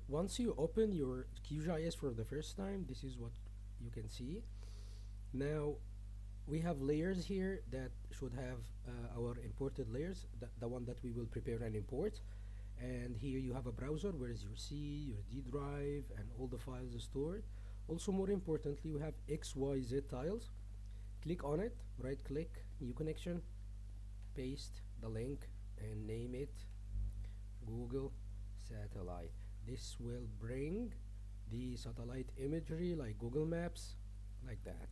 once you open your QGIS for the first time, this is what you can see. Now we have layers here that should have our imported layers, the one that we will prepare and import. And here you have a browser where is your C, your D drive, and all the files stored. Also, more importantly, we have XYZ tiles. Click on it, right click, new connection, paste the link, and name it Google Satellite. This will bring the satellite imagery like Google Maps, like that.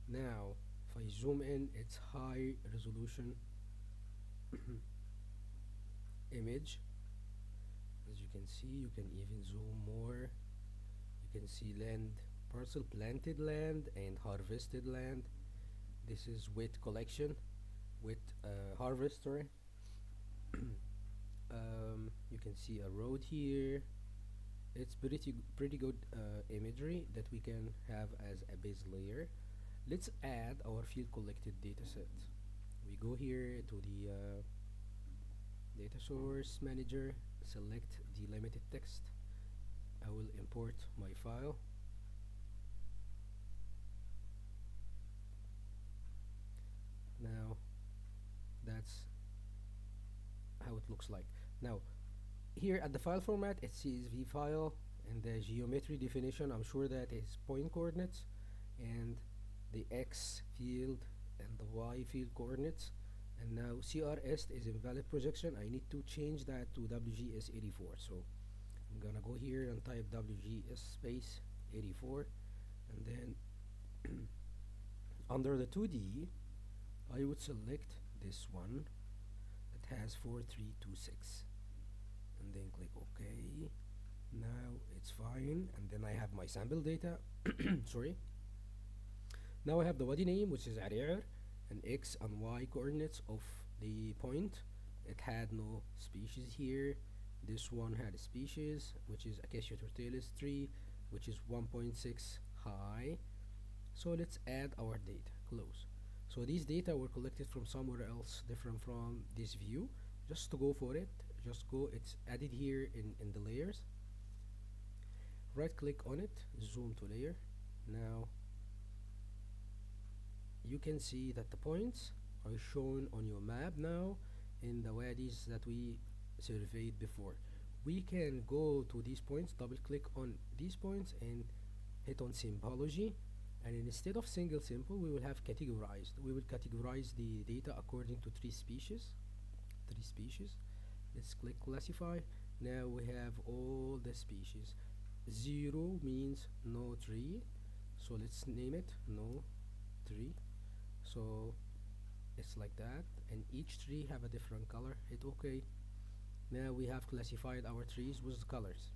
Now, if I zoom in, it's high resolution image. As you can see, you can even zoom more. You can see land, parcel, planted land and harvested land. This is with collection, with harvest, sorry. You can see a road here. It's pretty good imagery that we can have as a base layer. Let's add our field collected dataset. We go here to the data source manager, select delimited text. I will import my file. Now that's how it looks like. Now here at the file format, it says v file, and the geometry definition, I'm sure that is point coordinates, and the x field and the y field coordinates. And now CRS is invalid projection. I need to change that to WGS84. So I'm gonna go here and type WGS space 84, and then under the 2D I would select this one that has 4326, and then click OK. Now it's fine, and then I have my sample data. Sorry. Now I have the body name, which is Arir, and x and y coordinates of the point. It had no species here. This one had a species, which is Acacia tortalis tree, which is 1.6 high. So let's add our data. Close. So these data were collected from somewhere else different from this view. Just to go for it, just go, it's added here in the layers. Right click on it, zoom to layer. Now you can see that the points are shown on your map now in the wadis that we surveyed before. We can go to these points, double click on these points and hit on symbology, and instead of single symbol we will have categorized. We will categorize the data according to three species. Let's click classify. Now we have all the species. 0 means no tree, so let's name it no tree. So it's like that, and each tree have a different color. Hit OK. Now we have classified our trees with colors.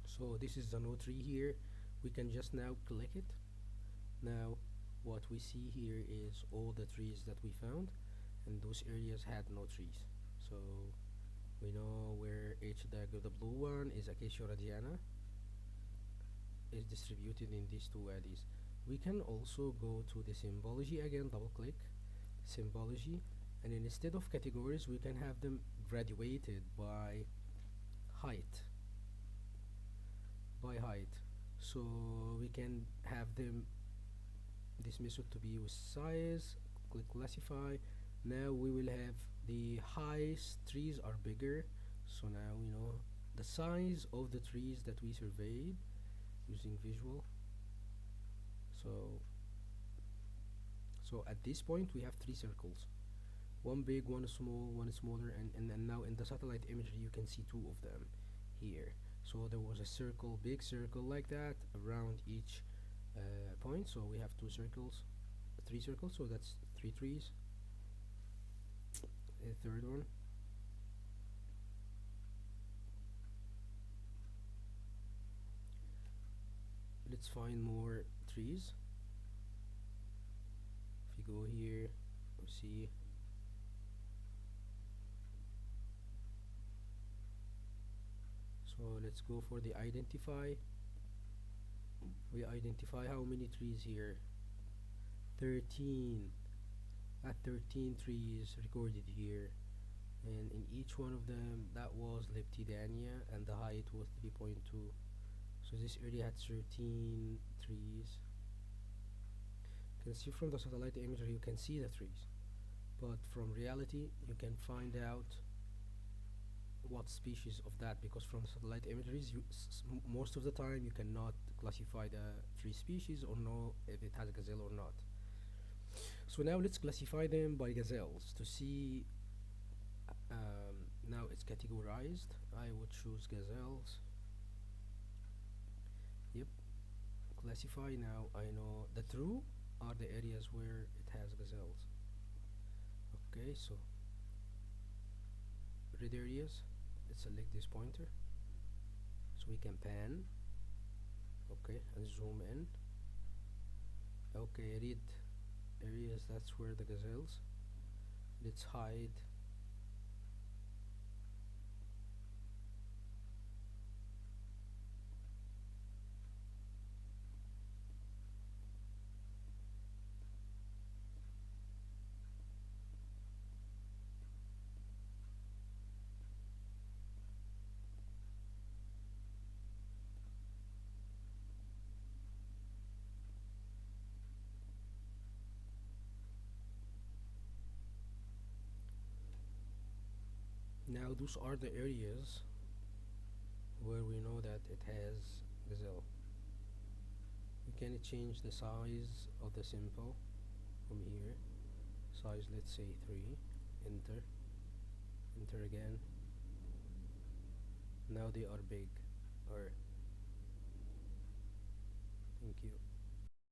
So this is the no tree here. We can just now click it. Now what we see here is all the trees that we found, and those areas had no trees. So we know where the blue one is Acacia radiana, is distributed in these two wadis. We can also go to the symbology again, double click symbology, and instead of categories we can have them graduated by height. So we can have them, this method to be with size. Click classify. Now we will have the highest trees are bigger, so now we know the size of the trees that we surveyed using visual. So at this point we have three circles, one big, one small, one smaller, and now in the satellite imagery you can see two of them here. So there was a circle, big circle like that around each point. So we have three circles, so that's three trees. A third one. Let's find more trees. If you go here, we see so let's go for the identify. We identify how many trees here. 13. At 13 trees recorded here, and in each one of them that was Leptidania, and the height was 3.2. So this area had 13 trees. You can see from the satellite imagery, you can see the trees, but from reality you can find out what species of that, because from satellite imageries most of the time you cannot classify the tree species or know if it has a gazelle or not. So now let's classify them by gazelles to see. Now it's categorized. I would choose gazelles. Yep, classify. Now I know the true are the areas where it has gazelles. Okay, so red areas, let's select this pointer so we can pan. Okay, and zoom in. Okay, red areas, that's where the gazelles. Let's hide. Now those are the areas where we know that it has gazelle. We can change the size of the symbol from here. Size, let's say 3. Enter. Enter again. Now they are big. Alright. Thank you.